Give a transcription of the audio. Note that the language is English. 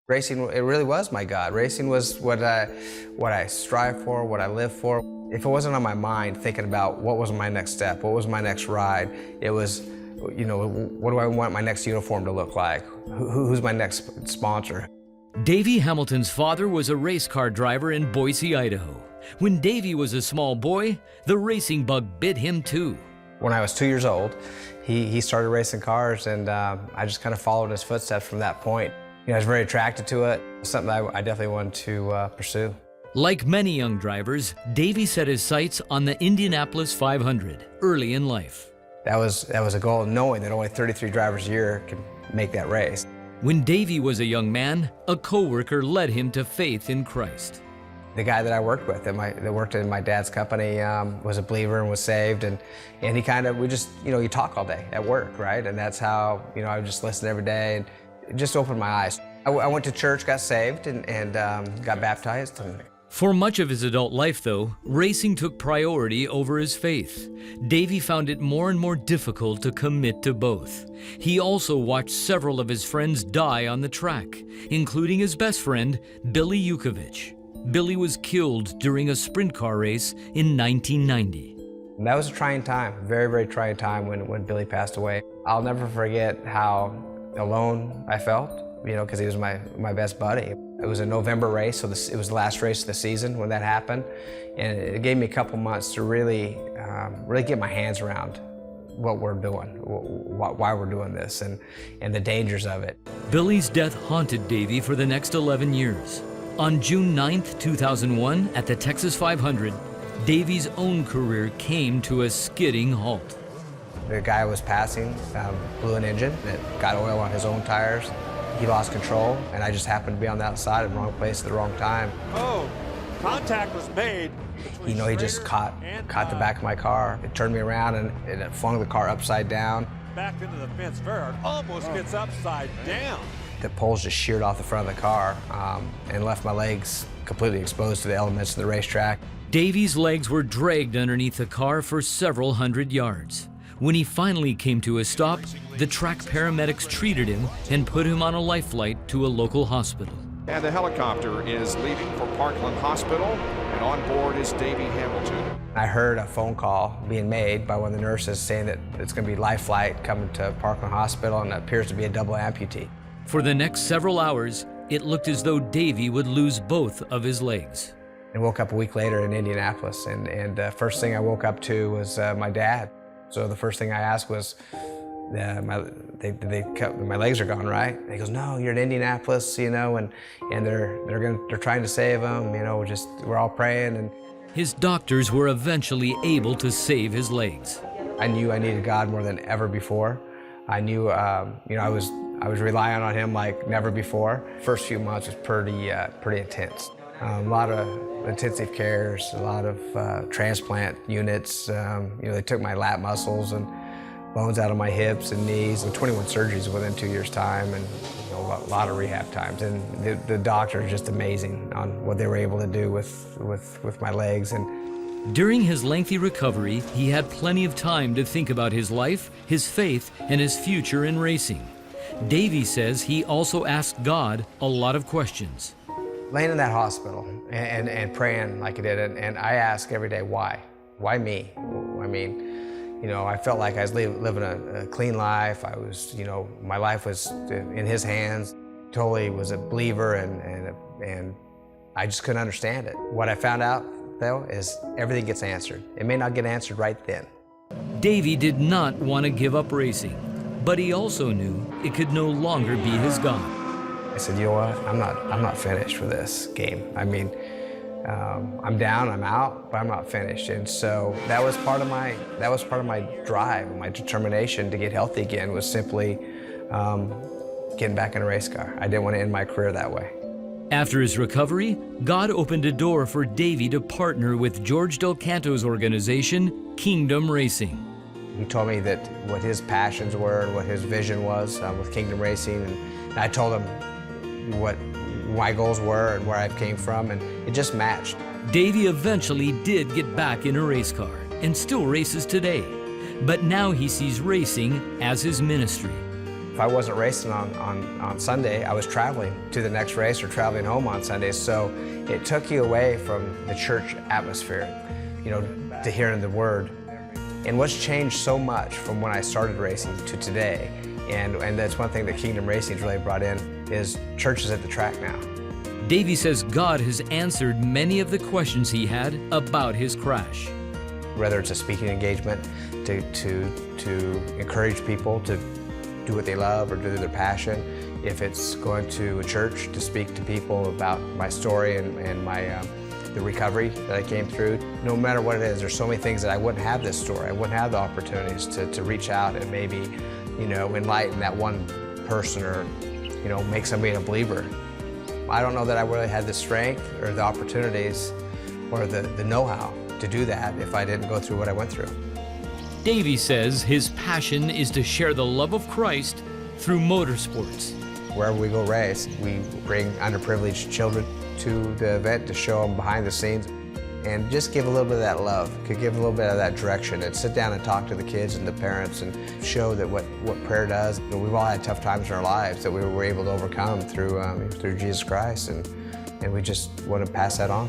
Racing, it really was my God. Racing was what I strive for, what I live for. If it wasn't on my mind thinking about what was my next step, what was my next ride, it was, you know, what do I want my next uniform to look like? Who's my next sponsor? Davey Hamilton's father was a race car driver in Boise, Idaho. When Davey was a small boy, the racing bug bit him too. When I was 2 years old, he started racing cars, and I just kind of followed in his footsteps from that point. You know, I was very attracted to it, something I definitely wanted to pursue. Like many young drivers, Davey set his sights on the Indianapolis 500 early in life. That was a goal, knowing that only 33 drivers a year can make that race. When Davey was a young man, a co-worker led him to faith in Christ. The guy that I worked with, that worked in my dad's company, was a believer and was saved, and he we just, you know, you talk all day at work, right? And that's how, you know, I would just listen every day, and it just opened my eyes. I went to church, got saved, and got baptized. For much of his adult life, though, racing took priority over his faith. Davey found it more and more difficult to commit to both. He also watched several of his friends die on the track, including his best friend, Billy Yukovich. Billy was killed during a sprint car race in 1990. And that was a trying time, very, very trying time when Billy passed away. I'll never forget how alone I felt, you know, because he was my best buddy. It was a November race, so it was the last race of the season when that happened. And it gave me a couple months to really get my hands around what we're doing, why we're doing this, and the dangers of it. Billy's death haunted Davey for the next 11 years. On June 9th, 2001, at the Texas 500, Davey's own career came to a skidding halt. The guy was passing blew an engine that got oil on his own tires. He lost control, and I just happened to be on the outside in the wrong place at the wrong time. Oh, contact was made. You know, he just caught the back of my car. It turned me around, and it flung the car upside down. Backed into the fence very hard, almost gets upside down. The poles just sheared off the front of the car and left my legs completely exposed to the elements of the racetrack. Davey's legs were dragged underneath the car for several hundred yards. When he finally came to a stop, the track paramedics treated him and put him on a life flight to a local hospital. And the helicopter is leaving for Parkland Hospital, and on board is Davey Hamilton. I heard a phone call being made by one of the nurses saying that it's going to be life flight coming to Parkland Hospital, and it appears to be a double amputee. For the next several hours, it looked as though Davey would lose both of his legs. I woke up a week later in Indianapolis, and first thing I woke up to was my dad. So the first thing I asked was, my legs are gone, right? And he goes, no, you're in Indianapolis, you know, and they're trying to save him, you know, we're all praying. And his doctors were eventually able to save his legs. I knew I needed God more than ever before. I knew, you know, I was relying on him like never before. First few months was pretty intense. A lot of intensive cares, a lot of transplant units. You know, they took my lat muscles and bones out of my hips and knees, and 21 surgeries within 2 years' time, and you know, a lot of rehab times. And the doctor is just amazing on what they were able to do with my legs. And during his lengthy recovery, he had plenty of time to think about his life, his faith, and his future in racing. Davey says he also asked God a lot of questions. Laying in that hospital and praying like I did, and I ask every day, why? Why me? I mean, you know, I felt like I was living a clean life. I was, you know, my life was in his hands. Totally was a believer, and I just couldn't understand it. What I found out, though, is everything gets answered. It may not get answered right then. Davey did not want to give up racing, but he also knew it could no longer be his God. I said, you know what? I'm not finished with this game. I mean, I'm down, I'm out, but I'm not finished. And so that was part of my drive, my determination to get healthy again, was simply getting back in a race car. I didn't want to end my career that way. After his recovery, God opened a door for Davey to partner with George Del Canto's organization, Kingdom Racing. He told me that what his passions were and what his vision was with Kingdom Racing, and I told him what my goals were and where I came from, and it just matched. Davey eventually did get back in a race car and still races today, but now he sees racing as his ministry. If I wasn't racing on Sunday, I was traveling to the next race or traveling home on Sunday. So it took you away from the church atmosphere, you know, to hearing the word. And what's changed so much from when I started racing to today, and that's one thing that Kingdom Racing's really brought in, is churches at the track now. Davey says God has answered many of the questions he had about his crash. Whether it's a speaking engagement, to encourage people to do what they love or do their passion, if it's going to a church to speak to people about my story and my the recovery that I came through. No matter what it is, there's so many things that I wouldn't have this story. I wouldn't have the opportunities to reach out and maybe, you know, enlighten that one person or, you know, make somebody a believer. I don't know that I really had the strength or the opportunities or the know-how to do that if I didn't go through what I went through. Davey says his passion is to share the love of Christ through motorsports. Wherever we go race, we bring underprivileged children to the event to show them behind the scenes and just give a little bit of that love, could give a little bit of that direction, and sit down and talk to the kids and the parents and show that what prayer does. You know, we've all had tough times in our lives that we were able to overcome through Jesus Christ, and we just want to pass that on.